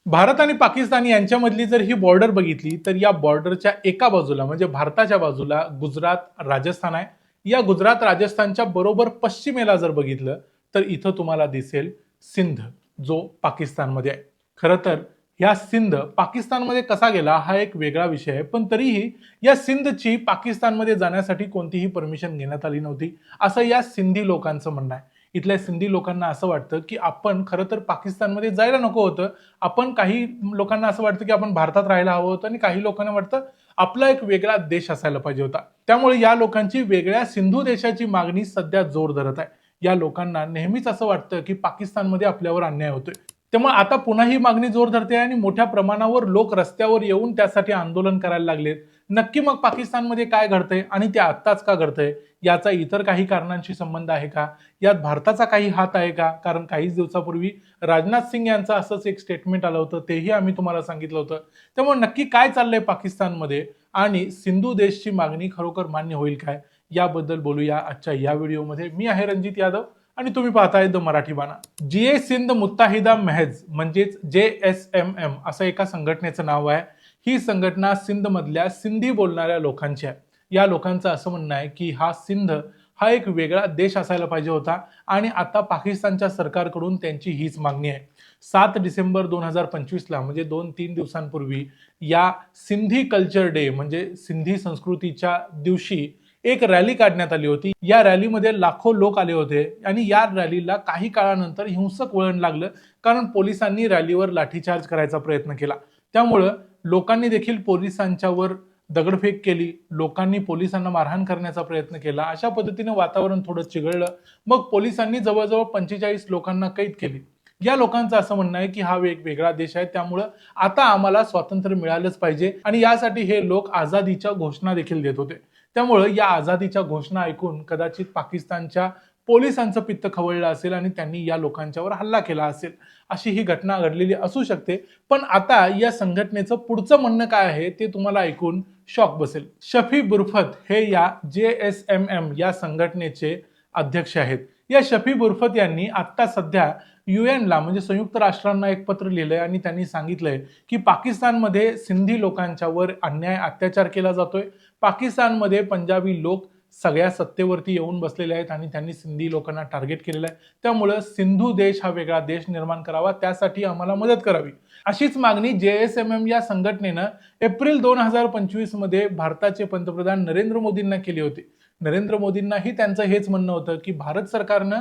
भारत आणि पाकिस्तान यांच्यामधली जर ही बॉर्डर बघितली तर या बॉर्डरच्या एका बाजूला म्हणजे भारताच्या बाजूला गुजरात राजस्थान आहे. या गुजरात राजस्थानच्या बरोबर पश्चिमेला जर बघितलं तर इथं तुम्हाला दिसेल सिंध, जो पाकिस्तानमध्ये आहे. खरं तर या सिंध पाकिस्तानमध्ये कसा गेला हा एक वेगळा विषय आहे, पण तरीही या सिंधची पाकिस्तानमध्ये जाण्यासाठी कोणतीही परमिशन घेण्यात आली नव्हती, असं या सिंधी लोकांचं म्हणणं आहे. इथल्या सिंधी लोकांना असं वाटतं की आपण खरं तर पाकिस्तानमध्ये जायला नको होतं. आपण काही लोकांना असं वाटतं की आपण भारतात राहायला हवं होतं आणि काही लोकांना वाटतं आपला एक वेगळा देश असायला पाहिजे होता. त्यामुळे या लोकांची वेगळ्या सिंधू देशाची मागणी सध्या जोर धरत आहे. या लोकांना नेहमीच असं वाटतं की पाकिस्तानमध्ये आपल्यावर अन्याय होतोय. त्यामुळे आता पुन्हा ही मागणी जोर धरते आणि मोठ्या प्रमाणावर लोक रस्त्यावर येऊन त्यासाठी आंदोलन करायला लागलेत. नक्की मग पाकिस्तानमध्ये काय घडतंय आणि ते आत्ताच का घडतंय, याचा इतर काही कारणांशी संबंध आहे का, यात भारताचा काही हात आहे का? कारण काहीच दिवसापूर्वी राजनाथ सिंग यांचं असंच एक स्टेटमेंट आलं होतं, तेही आम्ही तुम्हाला सांगितलं होतं. त्यामुळे नक्की काय चाललंय पाकिस्तानमध्ये आणि सिंधू देशची मागणी खरोखर मान्य होईल काय, याबद्दल बोलूया आजच्या या व्हिडिओमध्ये. मी आहे रणजित यादव आणि तुम्ही पाहताय द मराठी बाणा. जीए सिंध मुत्ताहिदा महज म्हणजेच JSMM असं एका संघटनेचं नाव आहे. ही संघटना सिंध मधल्या सिंधी बोलणाऱ्या लोकांची आहे. या लोकांचं असं म्हणणं आहे की सिंध हा एक वेगळा देश असायला पाहिजे होता आणि आता पाकिस्तानच्या सरकारकडून त्यांची हीच मागणी आहे. 7 डिसेंबर 2025 ला म्हणजे 2-3 दिवसांपूर्वी या सिंधी कल्चर डे म्हणजे सिंधी संस्कृतीच्या दिवशी एक रॅली काढण्यात आली होती. या रॅलीमध्ये लाखो लोक आले होते आणि या रॅलीला काही काळानंतर हिंसक वळण लागलं, कारण पोलिसांनी रॅलीवर लाठीचार्ज करायचा प्रयत्न केला. त्यामुळं लोकांनी देखील पोलिसांच्यावर दगडफेक केली, लोकांनी पोलिसांना मारहाण करण्याचा प्रयत्न केला. अशा पद्धतीने वातावरण थोडं चिघळलं. मग पोलिसांनी जवळजवळ 45 लोकांना कैद केली. या लोकांचं असं म्हणणं आहे की हा एक वेगळा देश आहे, त्यामुळं आता आम्हाला स्वातंत्र्य मिळालंच पाहिजे आणि यासाठी हे लोक आझादीच्या घोषणा देखील देत होते. त्यामुळं या आझादीच्या घोषणा ऐकून कदाचित पाकिस्तानच्या पोलिसांचं पित्त खवळलं असेल आणि त्यांनी या लोकांच्यावर हल्ला केला असेल, अशी ही घटना घडलेली असू शकते. पण आता या संघटनेचं पुढचं म्हणणं काय आहे ते तुम्हाला ऐकून शॉक बसेल. शफी बुरफत हे या JSMM या संघटनेचे अध्यक्ष आहेत. या शफी बुरफत यांनी आता सध्या UN ला म्हणजे संयुक्त राष्ट्रांना एक पत्र लिहिलंय आणि त्यांनी सांगितलंय की पाकिस्तानमध्ये सिंधी लोकांच्यावर अन्याय अत्याचार केला जातोय. पाकिस्तानमध्ये पंजाबी लोक सगळ्या सत्तेवरती येऊन बसलेले आहेत आणि त्यांनी सिंधी लोकांना टार्गेट केलेलं आहे. त्यामुळे सिंधू देश हा वेगळा देश निर्माण करावा, त्यासाठी आम्हाला मदत करावी, अशीच मागणी JSMM या संघटनेनं एप्रिल 2025 मध्ये भारताचे पंतप्रधान नरेंद्र मोदींना केली होती. नरेंद्र मोदींनाही त्यांचं हेच म्हणणं होतं की भारत सरकारनं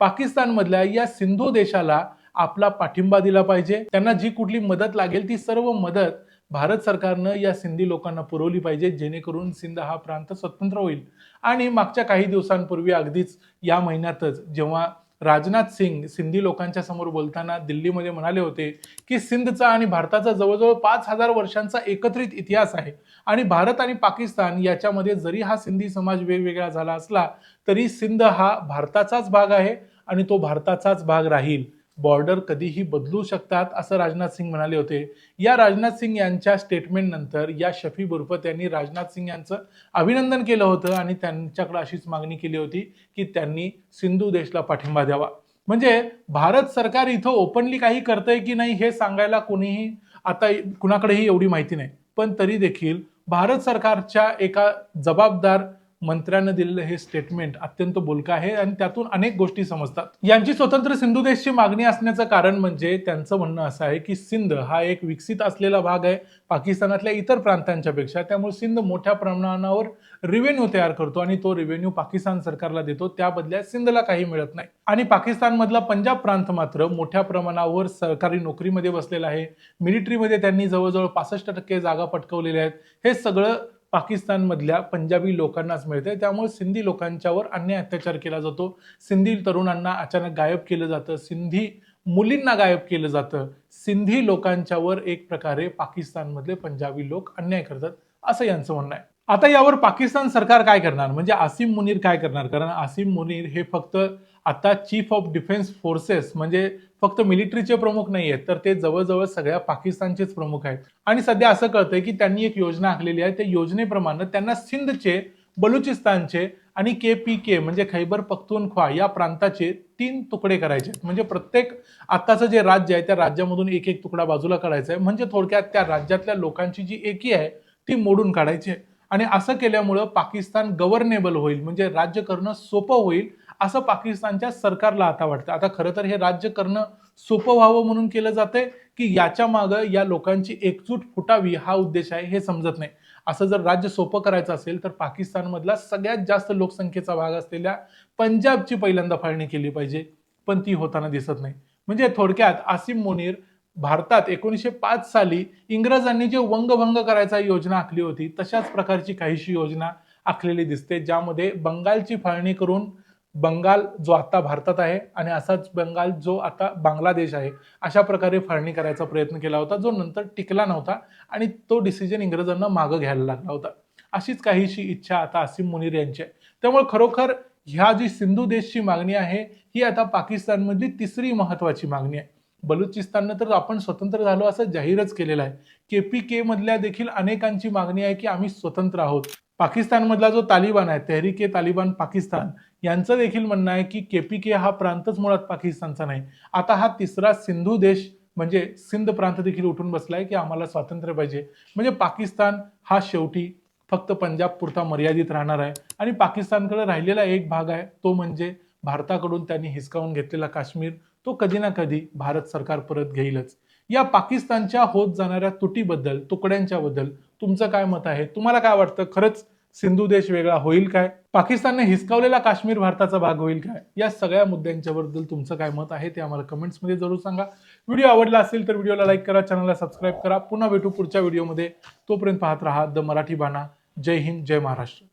पाकिस्तानमधल्या या सिंधू देशाला आपला पाठिंबा दिला पाहिजे. त्यांना जी कुठली मदत लागेल ती सर्व मदत भारत सरकारनं या सिंधी लोकांना पुरवली पाहिजे, जेणेकरून सिंध हा प्रांत स्वतंत्र होईल. आणि मागच्या काही दिवसांपूर्वी अगदीच या महिन्यातच जेव्हा राजनाथ सिंग सिंधी लोकांच्या समोर बोलताना दिल्लीमध्ये म्हणाले होते की सिंधचा आणि भारताचा जवळजवळ 5000 वर्षांचा एकत्रित इतिहास आहे आणि भारत आणि पाकिस्तान याच्यामध्ये जरी हा सिंधी समाज वेगवेगळा झाला असला तरी सिंध हा भारताचाच भाग आहे आणि तो भारताचाच भाग राहील. बॉर्डर कधीही बदलू शकतात असं राजनाथ सिंग म्हणाले होते. या राजनाथ सिंग यांच्या स्टेटमेंट नंतर या शफी बुरफत यांनी राजनाथ सिंग यांचं अभिनंदन केलं होतं आणि त्यांच्याकडे अशीच मागणी केली होती की त्यांनी सिंधू देशला पाठिंबा द्यावा. म्हणजे भारत सरकार इथं ओपनली काही करतंय की नाही हे सांगायला कोणीही आता कुणाकडेही एवढी माहिती नाही, पण तरी देखील भारत सरकारच्या एका जबाबदार मंत्र्यानं दिलेलं हे स्टेटमेंट अत्यंत बोलकं आहे आणि त्यातून अनेक गोष्टी समजतात. यांची स्वतंत्र सिंधू देशची मागणी असण्याचं कारण म्हणजे त्यांचं म्हणणं असं आहे की सिंध हा एक विकसित असलेला भाग आहे पाकिस्तानातल्या इतर प्रांतांच्या पेक्षा. त्यामुळे सिंध मोठ्या प्रमाणावर रेव्हेन्यू तयार करतो आणि तो रेव्हेन्यू पाकिस्तान सरकारला देतो, त्या बदल्यात सिंधला काही मिळत नाही. आणि पाकिस्तानमधला पंजाब प्रांत मात्र मोठ्या प्रमाणावर सरकारी नोकरीमध्ये बसलेला आहे. मिलिटरीमध्ये त्यांनी जवळजवळ 65% जागा पटकवलेल्या आहेत. हे सगळं पाकिस्तानमधल्या पंजाबी लोकांनाच मिळते. त्यामुळे सिंधी लोकांच्यावर अन्याय अत्याचार केला जातो. सिंधी तरुणांना अचानक गायब केलं जातं, सिंधी मुलींना गायब केलं जातं. सिंधी लोकांच्यावर एक प्रकारे पाकिस्तानमधले पंजाबी लोक अन्याय करतात, असं यांचं म्हणणं आहे. आता यावर पाकिस्तान सरकार काय करणार, म्हणजे आसिम मुनीर काय करणार? कारण आसिम मुनीर हे फक्त आता चीफ ऑफ डिफेन्स फोर्सेस म्हणजे फक्त मिलिटरीचे प्रमुख नाही आहेत, तर ते जवळजवळ सगळ्या पाकिस्तानचेच प्रमुख आहेत. आणि सध्या असं कळतंय की त्यांनी एक योजना आखलेली आहे. त्या योजनेप्रमाणे त्यांना सिंधचे बलुचिस्तानचे आणि KPK म्हणजे खैबर पख्तूनख्वा या प्रांताचे 3 तुकडे करायचे म्हणजे प्रत्येक आताचं जे राज्य आहे त्या राज्यामधून एक एक तुकडा बाजूला काढायचा आहे म्हणजे थोडक्यात त्या राज्यातल्या लोकांची जी एकी आहे ती मोडून काढायची आहे आणि असं केल्यामुळं पाकिस्तान गव्हर्नेबल होईल म्हणजे राज्य करणं सोपं होईल असं पाकिस्तानच्या सरकारला आता वाटतं. आता खरं तर हे राज्य करणं सोपं व्हावं म्हणून केलं जातंय की याच्या मागं या लोकांची एकजूट फुटावी हा उद्देश आहे हे समजत नाही. असं जर राज्य सोपं करायचं असेल तर पाकिस्तानमधला सगळ्यात जास्त लोकसंख्येचा भाग असलेल्या पंजाबची पहिल्यांदा फाळणी केली पाहिजे पण ती होताना दिसत नाही. म्हणजे थोडक्यात आसिम मुनीर भारतात 1905 साली इंग्रजांनी जे वंगभंग करायचा योजना आखली होती तशाच प्रकारची काहीशी योजना आखलेली दिसते ज्यामध्ये बंगालची फाळणी करून बंगाल जो आता भारतात आहे आणि असाच बंगाल जो आता बांगलादेश आहे अशा प्रकारे फाळणी करायचा प्रयत्न केला होता जो नंतर टिकला नव्हता आणि तो डिसिजन इंग्रजांना मागं घ्यायला लागला होता. अशीच काहीशी इच्छा आता आसिम मुनीर यांची आहे. त्यामुळे खरोखर ह्या जी सिंधू देशची मागणी आहे ही आता पाकिस्तानमधली तिसरी महत्वाची मागणी आहे. बलुचिस्ताननं तर आपण स्वतंत्र झालो असं जाहीरच केलेलं आहे. KPK मधल्या देखील अनेकांची मागणी आहे की आम्ही स्वतंत्र आहोत. पाकिस्तानमधला जो तालिबान आहे तेहरीके तालिबान पाकिस्तान यांचं देखील म्हणणं आहे की KPK हा प्रांतच मुळात पाकिस्तानचा नाही. आता हा तिसरा सिंधू देश म्हणजे सिंध प्रांत देखील उठून बसलाय की आम्हाला स्वातंत्र्य पाहिजे. म्हणजे पाकिस्तान हा शेवटी फक्त पंजाब पुरता मर्यादित राहणार आहे आणि पाकिस्तानकडे राहिलेला एक भाग आहे तो म्हणजे भारताकडून त्यांनी हिसकावून घेतलेला काश्मीर तो कधी ना कधी भारत सरकार परत घेईलच. या पाकिस्तानच्या होत जाणाऱ्या तुटीबद्दल तुकड्यांच्या बद्दल तुमचं काय मत आहे? तुम्हाला काय वाटतं खरंच सिंधू देश वेगळा होईल काय? पाकिस्तानने हिसकावलेला काश्मीर भारताचा भाग होईल काय? या सगळ्या मुद्द्यांच्या बद्दल तुमचं काय मत आहे ते आम्हाला कमेंट्स मध्ये जरूर सांगा. व्हिडिओ आवडला असेल तर व्हिडिओला लाईक करा, चॅनलला सबस्क्राईब करा. पुन्हा भेटू पुढच्या व्हिडिओमध्ये. तोपर्यंत पाहत राहा द मराठी बाणा. जय हिंद, जय महाराष्ट्र.